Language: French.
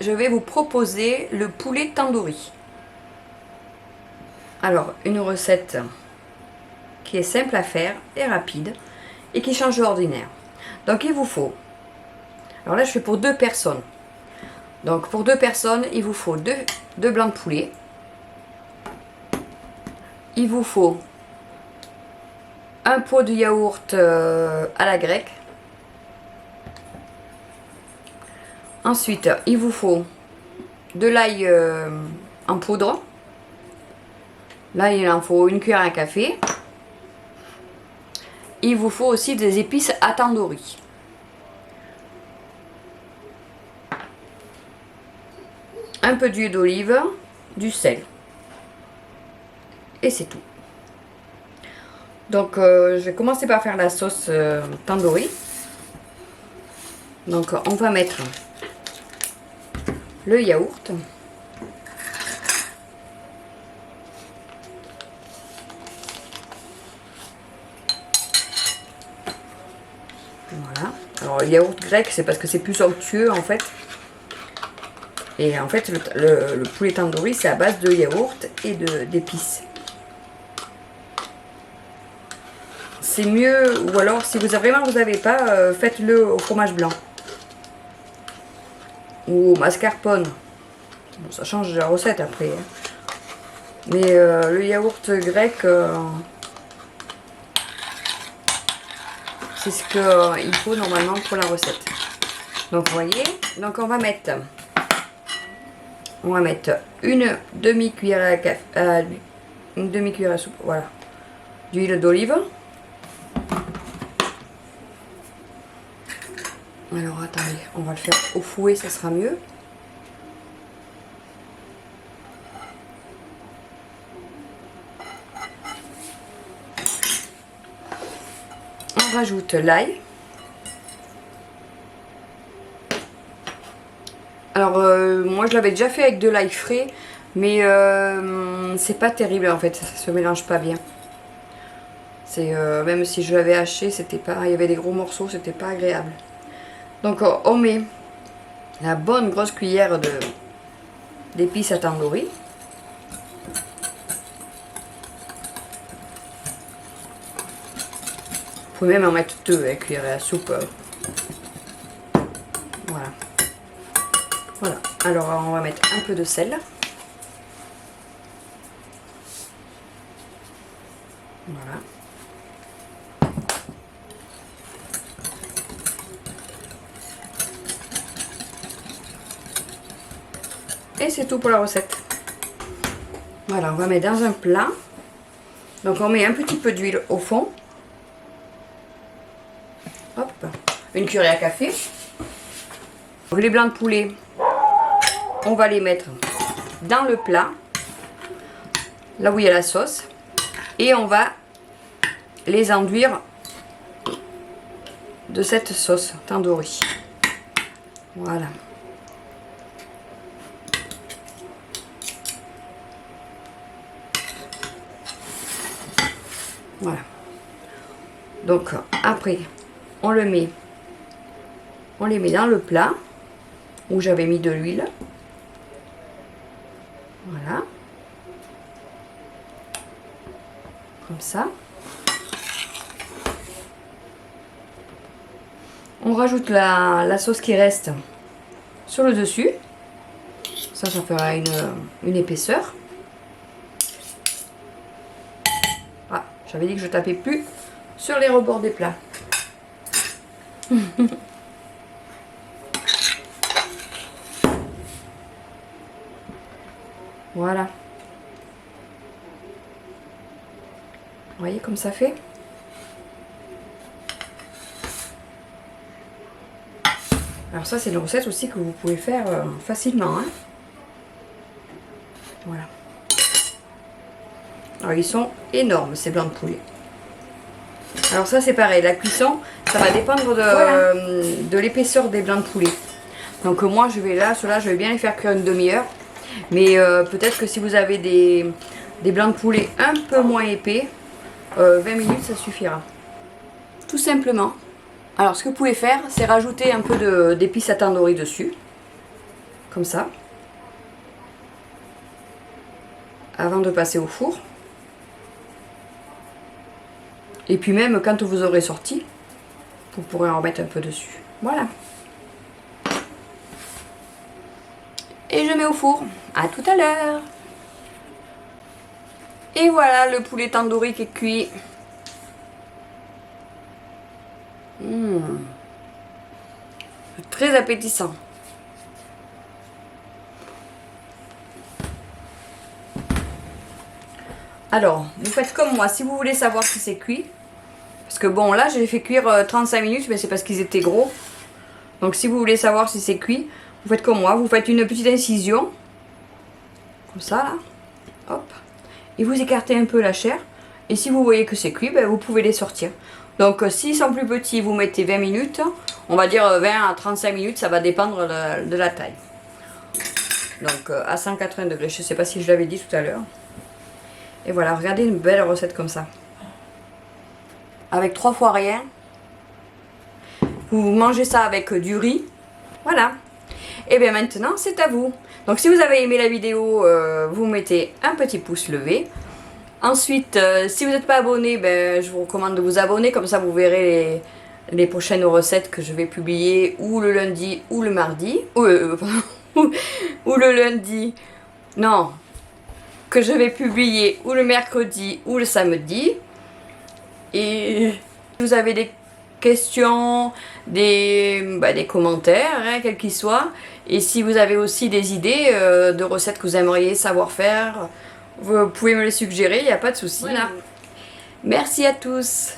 je vais vous proposer le poulet tandoori. Alors, une recette qui est simple à faire et rapide et qui change de l'ordinaire. Donc, il vous faut, alors là je fais pour 2 personnes. Donc, pour 2 personnes, il vous faut 2 blancs de poulet. Il vous faut un pot de yaourt à la grecque. Ensuite, il vous faut de l'ail en poudre. Là, il en faut une cuillère à café. Il vous faut aussi des épices à tandoori. Un peu d'huile d'olive, du sel. Et c'est tout. Donc, je vais commencer par faire la sauce tandoori. Donc, on va mettre le yaourt. Voilà. Alors, le yaourt grec, c'est parce que c'est plus onctueux en fait. Et en fait, le poulet tandoori, c'est à base de yaourt et d'épices. C'est mieux, ou alors si vous n'avez pas, faites-le au fromage blanc. Ou au mascarpone. Bon, ça change la recette après. Mais le yaourt grec, c'est ce qu'il faut normalement pour la recette. Donc vous voyez, donc on va mettre une demi-cuillère à café, une demi-cuillère à soupe, voilà, d'huile d'olive. Alors attendez, on va le faire au fouet, ça sera mieux. On rajoute l'ail. Alors moi je l'avais déjà fait avec de l'ail frais, mais c'est pas terrible en fait, ça se mélange pas bien. C'est même si je l'avais haché, c'était pas, il y avait des gros morceaux, c'était pas agréable. Donc on met la bonne grosse cuillère d'épices à tandoori. Vous pouvez même en mettre 2 avec cuillère à soupe. Voilà. Voilà. Alors on va mettre un peu de sel. Voilà. Et c'est tout pour la recette. Voilà, on va mettre dans un plat. Donc on met un petit peu d'huile au fond. Hop, une cuillère à café. Donc, les blancs de poulet, on va les mettre dans le plat, là où il y a la sauce. Et on va les enduire de cette sauce tandoori. Voilà. Voilà. Donc après, on les met dans le plat où j'avais mis de l'huile. Voilà. Comme ça. On rajoute la sauce qui reste sur le dessus. Ça fera une épaisseur. Ah, j'avais dit que je tapais plus sur les rebords des plats. Voilà. Vous voyez comme ça fait? Alors ça, c'est une recette aussi que vous pouvez faire facilement. Hein. Voilà. Alors ils sont énormes ces blancs de poulet. Alors ça c'est pareil, la cuisson, ça va dépendre de l'épaisseur des blancs de poulet. Donc moi je vais ceux-là je vais bien les faire cuire une demi-heure. Mais peut-être que si vous avez des blancs de poulet un peu moins épais, 20 minutes ça suffira. Tout simplement. Alors ce que vous pouvez faire, c'est rajouter un peu d'épices à tandoori dessus. comme ça, avant de passer au four. Et puis même quand vous aurez sorti, vous pourrez en remettre un peu dessus. Voilà. Et je mets au four. À tout à l'heure. Et voilà, le poulet tandoori qui est cuit. Très appétissant. Alors, vous faites comme moi, si vous voulez savoir si c'est cuit. Parce que bon, là, j'ai fait cuire 35 minutes, mais c'est parce qu'ils étaient gros. Donc, si vous voulez savoir si c'est cuit, vous faites comme moi. Vous faites une petite incision. Comme ça, là. Hop. Et vous écartez un peu la chair. Et si vous voyez que c'est cuit, ben, vous pouvez les sortir. Donc, s'ils sont plus petits, vous mettez 20 minutes. On va dire 20 à 35 minutes, ça va dépendre de la taille. Donc, à 180 degrés. Je ne sais pas si je l'avais dit tout à l'heure. Et voilà, regardez une belle recette comme ça. Avec 3 fois rien. Vous mangez ça avec du riz. Voilà. Et bien maintenant, c'est à vous. Donc si vous avez aimé la vidéo, vous mettez un petit pouce levé. Ensuite, si vous n'êtes pas abonné, ben, je vous recommande de vous abonner. Comme ça, vous verrez les prochaines recettes que je vais publier ou le lundi ou le mardi. Ou le lundi. Non. Que je vais publier ou le mercredi ou le samedi. Et si vous avez des questions, des commentaires, hein, quels qu'ils soient. Et si vous avez aussi des idées de recettes que vous aimeriez savoir faire, vous pouvez me les suggérer, il n'y a pas de souci. Voilà. Merci à tous.